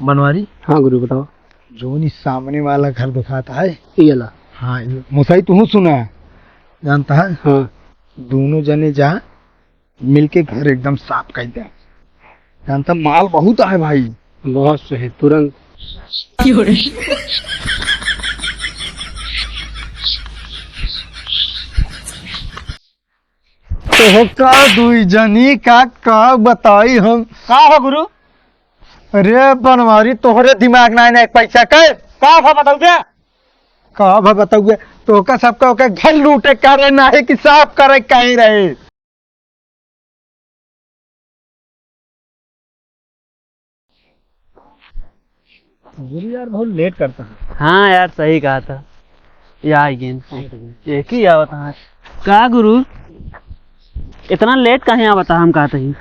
बनवारी। हाँ गुरु बताओ। जो नहीं सामने वाला घर दिखाता है ये ला। हाँ मुसाई तू सुना है जानता है। हाँ दोनों जने जा मिलके घर एकदम साफ कर दे। जानता माल बहुत है भाई। बहुत सही तुरंत। तो का दुई जनी का बताई हम का हो गुरु? अरे बनवारी तोहरे दिमाग ना है पैसा का भा बताओ क्या? का बताऊगे तो का सबका ओके घर लूटे करे ना है कि साफ करे कहीं रहे। गुरु यार बहुत लेट करता है। हाँ यार सही कहा था। एक ही आवत है का गुरु इतना लेट कहीं आवत है हम कहते ही।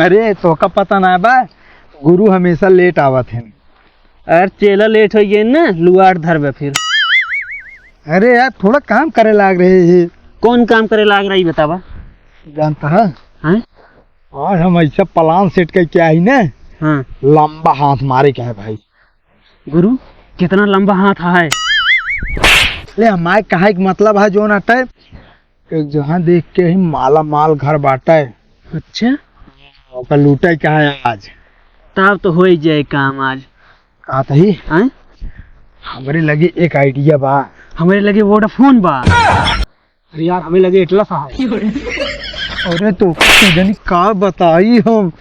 अरे तो का पता ना बा गुरु हमेशा लेट आवत है। अरे चेला लेट हो गए ना लुआर धरबे फिर। अरे यार थोड़ा काम करे लाग रहे है। कौन काम करे लाग रही बतावा? जानता है हैं? आज हम ऐसा प्लान सेट करके आई ना। हाँ लंबा हाथ मारे क्या है भाई। गुरु कितना लंबा हाथ है? ले हमारे कहा कि मतलब है जो नाटा है एक जहाँ देख के ही माला माल घर बांटा है। अच्छा लूटा क्या है आज। तब तो हो ही जाए काम आज। कहा था ही हैं? हमारे लगे एक आइडिया बा। हमारे लगे वोडाफोन बा। अरे यार हमें लगे इटला सा है। अरे तो जनी का बताई हम।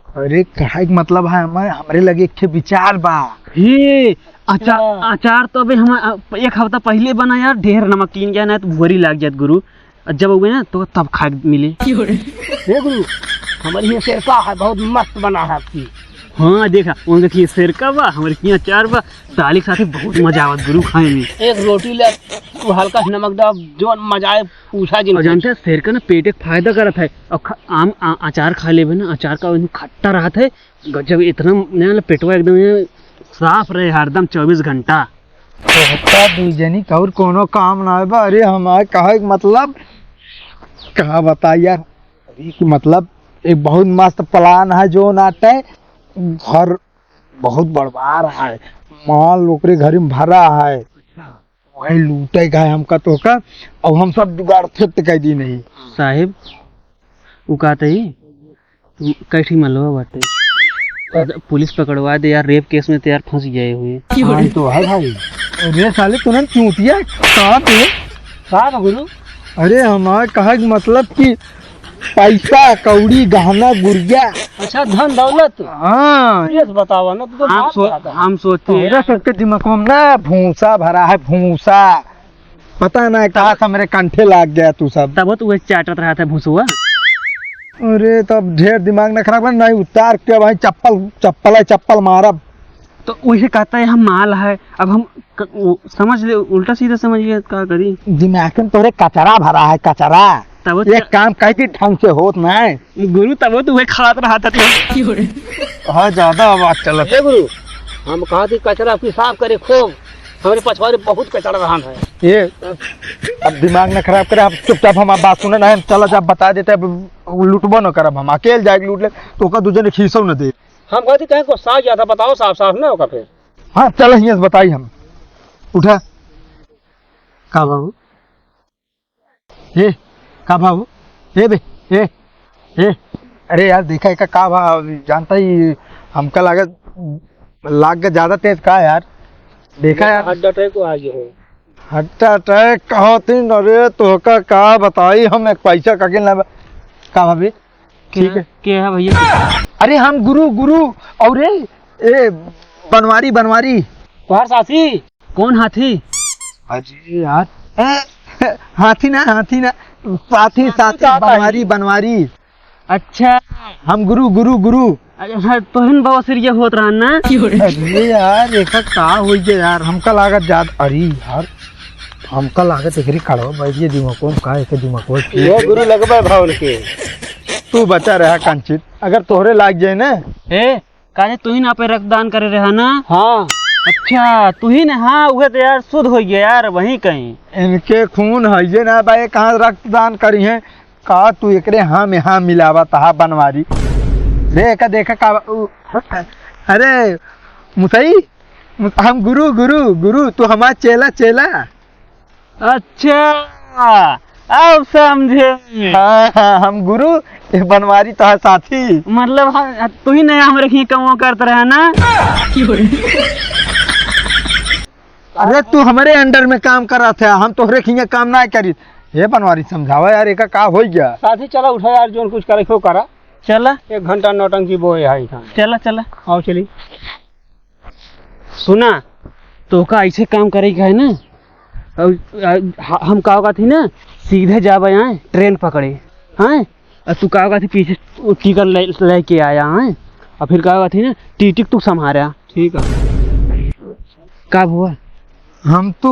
अरे कहा कि मतलब है हमारे लगे एक विचार बा। हे अचार तो अभी हम एक हफ्ता पहले बना यार। ढेर नमकीन जाना है तो भुवरी लाग जात गुरु। जब हो गए ना तो तब खा मिले। हे गुरु हमारी ये सिरका है बहुत मस्त बना है आपकी। हाँ देखा उनके सिरका बा हमारे की अचार बा दाली के साथ बहुत मजा आवत गुरु खाए में। एक रोटी ले तू हल्का नमक डाल जो मजा आए पूछा जी। और जानते हैं सिरका ना पेट के फायदा करत है। और आम अचार खा ले ना अचार का खट्टा रहत है गजब। इतना पेटवा एकदम साफ रहे हरदम 24 घंटा। तो दू जनी और कोनो काम ना बा। अरे हमारे कहा मतलब कहा बता यार अभी की मतलब एक बहुत मस्त प्लान है जो नाटे घर बहुत बर्बाद है माल ओकरे घर में भरा है वही लूटे गए हमका तो का और हम सब जुगाड़ फिट कर दी नहीं। साहिब वो कहते ही कैठी मलवा बाटे पुलिस पकड़वा दे यार। रेप केस में तो यार फंस गए हुए। हाँ तो है भाई। अरे साले तूने चूतिया कहाँ पे का गुरु? अरे हमारे कहा कि मतलब कि पैसा कौड़ी गहना गुड़िया। अच्छा धन दौलत। हाँ ये बतावा ना तू तो हम सोचते तेरा सबके दिमाग में ना भूसा भरा है भूसा। पता ना कहा था मेरे कंठे लाग गया तू सब। तब तो वही चाटत रहा था भूसुआ। अरे तब ढेर दिमाग न खराब नहीं उतार के भाई चप्पल मारा। तो वही कहता है हम माल है। अब हम समझ ले उल्टा सीधा समझिए क्या करी। दिमाग में तोरे कचरा भरा है कचरा। तब ये काम कहती ढंग से होत ना गुरु तब तो वही खात रहा था। हाँ ज्यादा आवाज चल। गुरु हम कहा थी कचरा आपकी साफ करे खूब। हमारे पछवाड़े बहुत कचरा रहा है। ये अब दिमाग न खराब करे। आप चुपचाप हमारी बात सुने ना चलो जब बता देते लुटबो न करब हम अकेले जाके लूट ले तो का दूसरे ने खींचो न दे। हम कहते कहीं को साफ ज्यादा बताओ साफ साफ ना होगा फिर। हाँ चल यहाँ से बताई हम उठा का बाबू ये का बाबू ये बे ये अरे यार देखा का भाव जानता ही हमका लाग ज्यादा तेज का यार देखा यार। हार्ट अटैक को आगे हो। हार्ट अटैक कहतीन। अरे तो का बताई हम एक पैसा का का भाभी ठीक है क्या है भैया? अरे हम गुरु और ए बनवारी तुम्हार साथी कौन हाथी? अजी यार हाथी ना साथी बनवारी। अच्छा हम गुरु अच्छा तो हिन बाबा सिर ये होत रहा ना। अरे यार एक का हो गया यार हमका लागत ज्यादा। अरे यार हमका लागत एकरी खड़ो बैठिए दिमाग का एक दिमाग ये गुरु लगबे भावन के तू बचा रहा कंचित अगर तोहरे लाग जाए ना। ए काहे तू ही ना पे रक्तदान करे रहा ना। हाँ अच्छा तू ही ना। हाँ वह तो यार शुद्ध हो गया यार वहीं कहीं। इनके खून है ये ना भाई कहाँ रक्तदान करी है का तू एकरे हाँ में हाँ मिलावा तहा बनवारी देखा का अरे मुसई, हम गुरु गुरु गुरु, तू हमारा चेला चेला। अच्छा, अब समझे। हाँ हाँ, हम गुरु, ये बनवारी तो है साथी। मतलब तू ही नया हम रखिए कमो करता रहा ना। अरे तू हमारे अंडर में काम कर रहा था, हम तोहरे खिया काम ना करी। ये बनवारी समझावा यार, एक का हो गया। साथी चला उठा यार, जो कुछ करे क्यों करा। चला 1 घंटा नौटंकी बोए है इधर। चला चला, आओ चली। सुना तो का ऐसे काम करेगा है ना। हम का थी ना, सीधे जा यहाँ ट्रेन पकड़े हैं, और तू का थी पीछे टिकट लेके आया है, और फिर का थी ना टीटिक तू संभारा। ठीक है। का हुआ? हम तो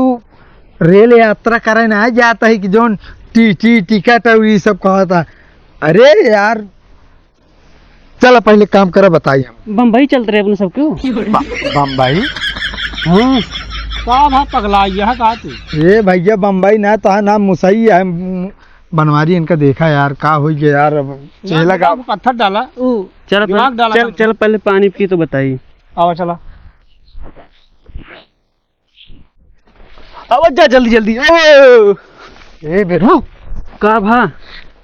रेल यात्रा करे ना जाता है कि जोन टी टिकट और ये सब कहा था। अरे यार चलो पहले काम करा, बताइए। हम बम्बई चलते रहे अपने सब क्यों? बम्बई? हाँ का भाई पगला यह का तू? ये भैया बम्बई ना तो नाम मुसई है। बनवारी इनका देखा यार, का हो गया यार। अब चेला का पत्थर डाला। चल दिमाग डाला चल चल, पहले पानी पी तो बताइए। आओ चला। अब जा जल्दी जल्दी। ए बेरो का भा?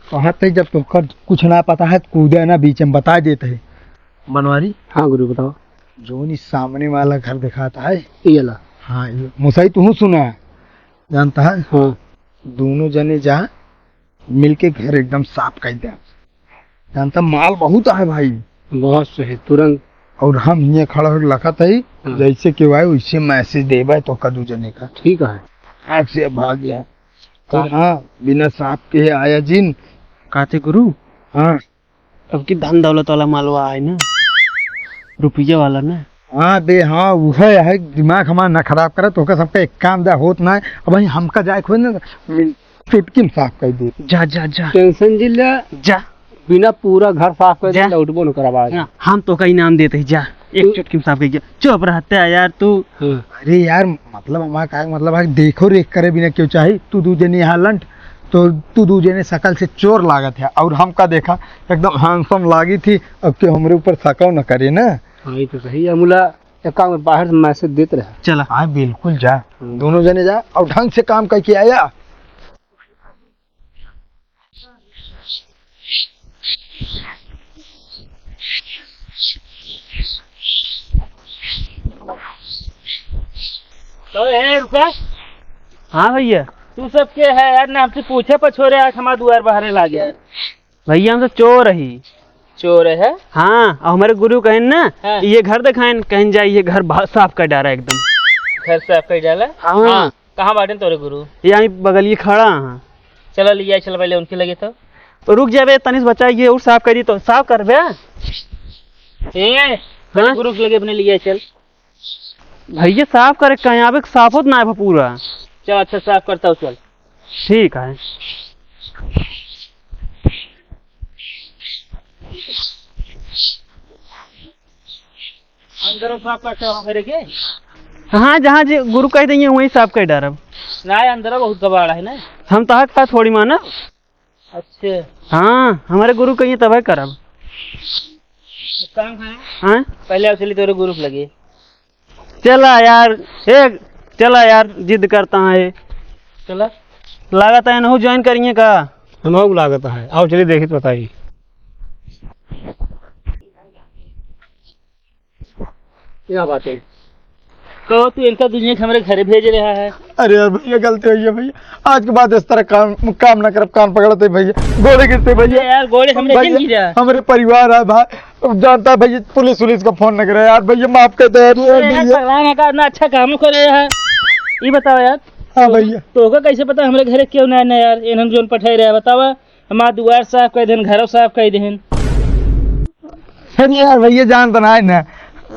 कहते जब तुमको कुछ ना पता है तो कूदे ना बीच में बता देते है। बनवारी, हाँ गुरु बताओ। जो नहीं सामने वाला घर दिखाता है, ये ला। हाँ ये मुसई तू सुना है, जानता है? हाँ दोनों जने जा मिलके घर एकदम साफ कर दे। जानता माल बहुत है भाई, बहुत सही, तुरंत। और हम ये खड़ा होकर लखत है, हाँ। जैसे कि भाई वैसे मैसेज देबे तो कदू जने का ठीक है। आग से भाग गया। तो हाँ बिना सांप के आया जिन। कहते गुरु हाँ अब की धन दौलत वाला मालवा है ना, रुपया वाला ना। हाँ दे, हाँ वह है, दिमाग हमारा ना खराब करे तो का सबका एक काम दे होत ना है। अब भाई हमका जाए खोज ना चुटकी में साफ कर दे। जा जा जा टेंशन जिला जा, बिना पूरा घर साफ कर जा। दे उठबो न करवा। हम तो का इनाम देते ही। जा एक चुटकी में साफ कर। चुप रहते है यार तू। अरे यार मतलब हमारा का मतलब है, देखो रेख करे बिना क्यों चाहिए। तू दूजे ने यहाँ लंट तो तू दूजे ने शकल से चोर लागत है, और हम का देखा एकदम हैंडसम लागी थी। अब क्यों हमारे ऊपर सकव न करे ना। हाँ ये तो सही है। मुला एक काम बाहर से मैसेज देते रहे। चला हाँ बिल्कुल जा, दोनों जने जा और ढंग से काम करके आया। तो रुका। हाँ भैया। तू सब के है यार, ना हमसे पूछे पर छोरे आज हमारा द्वार बाहर ला गया। भैया हम तो चोर ही। चोर है? हाँ, और हमारे गुरु कहें ना, हाँ। ये घर दिखाएं, कहीं जाए ये घर साफ कर डाला एकदम। घर साफ कर डाला? हाँ। कहाँ बाटे तोरे गुरु? यहाँ बगल ये खड़ा है। चलो लिया, चल पहले उनके लगे तो रुक जाबे, तनिस बचाइए और साफ करी तो साफ कर बे। हाँ? गुरु के लगे अपने लिया चल। भैया साफ करे कहीं आवे, साफ होत ना है पूरा। चल अच्छा साफ करता हूँ, चल। ठीक है। अंदर साफ करते हो मेरे के? हाँ, जहाँ जो गुरु कह देंगे वहीं साफ कर डारब। ना अंदर बहुत कबाड़ा है ना। हम तो का थोड़ी माना। अच्छा हाँ, हमारे गुरु कहिए तब करब। काम है। हाँ पहले अब चली तेरे ग्रुप लगे। चला यार, चला यार, जिद करता है। चला लागत है नहु ज्वाइन करिए का। हम लागत है। आओ चलिए देखिए तो बताइए। क्या बात है? तो तू इनका दुनिया के हमारे घर भेज रहा है। अरे यार भैया गलती हुई है भैया, आज के बाद इस तरह काम ना कर, कान पकड़ते भैया, गोले गिरते भैया। यार गोले हमने क्यों गिरा? भैया हमारे परिवार है भाई, जानता है भैया, पुलिस का फोन न करे यार भैया, माफ कर दे यार भैया। भगवान का इतना अच्छा काम कर रहे हैं। ये बताओ यार। हाँ भैया। तो का कैसे पता हमारे घर क्यों ना है यार? इन्होंने जोन पठाई रहे बतावा। हमारा द्वार साफ कर देन, घर साफ कर देन। अरे यार भैया जान बनाए ना,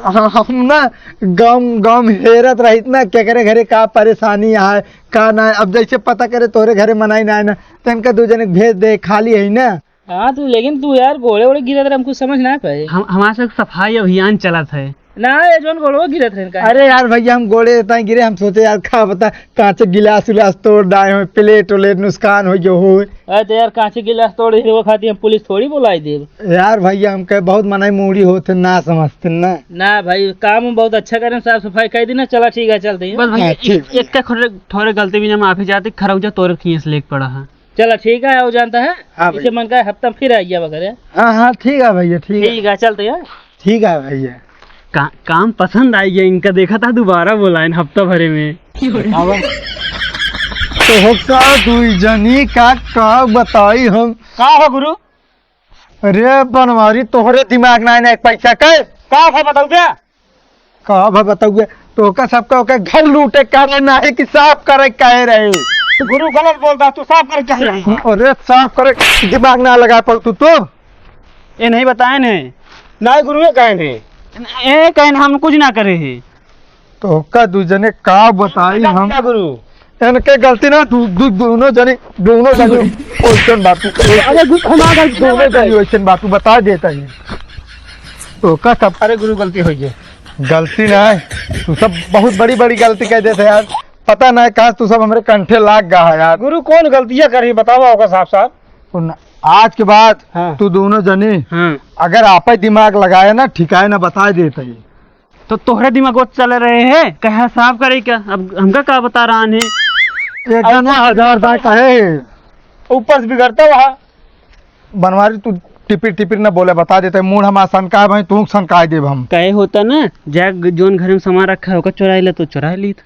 हम ना गाँव में हेरत रही ना, क्या करे घरे का परेशानी है का ना। अब जैसे पता करे तोरे घरे मनाई ना है ना, तो इनका दो जने भेज दे, खाली है ना। हाँ तो लेकिन तू यार गोले वोले गिरा हमको समझ ना पाए। हमारे साथ सफाई अभियान चला था। ना ये जोन गोड़वा गिरत रहे का अरे यार भैया हम गोड़े इतना गिरे, हम सोचे यार खा बता कांचे गिलास उलास तोड़ डाए हो, प्लेट उलेट नुकसान हो जो हो। अरे तो यार कांचे गिलास तोड़े वो खाती हम पुलिस थोड़ी बुलाई देब। यार भैया हम कहे बहुत मनाई मूड़ी होते ना समझते ना। ना भाई काम बहुत अच्छा करें, साफ सफाई कर दी ना। चला ठीक है चलते हैं। बस भाई ठीक। एक का थोड़े गलती भी ना माफी जाती खरौजा तोड़ खींच लेक पड़ा है। चला ठीक है, वो जानता है हाँ इसे मन का हफ्ता फिर आइए वगैरह। हाँ हाँ ठीक है भैया, ठीक है ठीक है चलते हैं। ठीक है भैया। काम पसंद आई गया इनका, देखा था दोबारा बोला इन हफ्ता भरे में। तो होका दुई जनी का बताई हम। का हो गुरु? अरे बनवारी तोहरे दिमाग ना एक पैसा के का है बताओ क्या? का बताऊगे तो का सबका ओके घर लूटे करे ना है कि साफ करे कह रहे। तो गुरु गलत बोलता, तू साफ कर कह रहा है। अरे साफ करे दिमाग ना लगा पर तू तो ये नहीं बताए ने ना गुरु ये कहे थे। ए कहन हम कुछ ना करे है। तो का दूजने का बताई हम। गुरु इनके गलती ना दोनों जने ओइसन बातू। अरे दोनों जने ओइसन बातू बता देता है तो का सब। अरे गुरु गलती हो गई। गलती ना है, तू सब बहुत बड़ी बड़ी गलती कह देते यार। पता ना कहा तू सब हमारे कंठे लाग गया है यार। गुरु कौन गलतियां करी बतावा होगा साफ साफ। आज के बाद हाँ। तू दोनों जने हाँ अगर आप ही दिमाग लगाए ना ठिकाए ना बता देते ही। तो तोहरे दिमाग चल रहे हैं कहा साफ करे क्या? अब हमका क्या बता रहा है? एक जन 1000 बार कहे ऊपर से बिगड़ता वहाँ। बनवारी तू टिपिर टिपिर न बोले बता देते मुंह हमारा सनका भाई तू सनकाए देब हम। कहे होता ना जैक जोन घर में सामान रखा है चुराई ले तो चुराई ली था।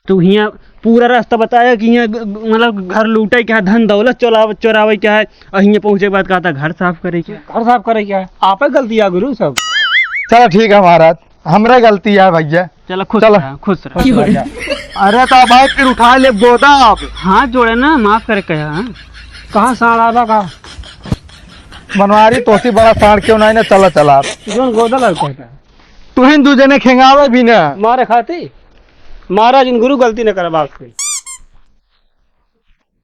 तो यहाँ पूरा रास्ता बताया कि यहाँ मतलब घर लूटे क्या धन दौलत चोरावे क्या है, और यहाँ पहुँचे के बाद कहा था घर साफ करे क्या। घर साफ करे क्या है? आप ही गलती है गुरु सब। चलो ठीक है महाराज, हमरा गलती है भैया। चलो खुश चलो। रहा, खुश रहा। अरे तो भाई फिर उठा ले गोदा आप। हाथ जोड़े ना माफ करे कहा। हाँ? कहाँ साड़ा का बनवारी तोसी बड़ा साड़ क्यों नहीं ना। चला चला आप जोन गोदा लड़का है तू हिंदू जने खेंगावे भी ना। मारे खाती महाराज इन गुरु गलती न करा बाप से।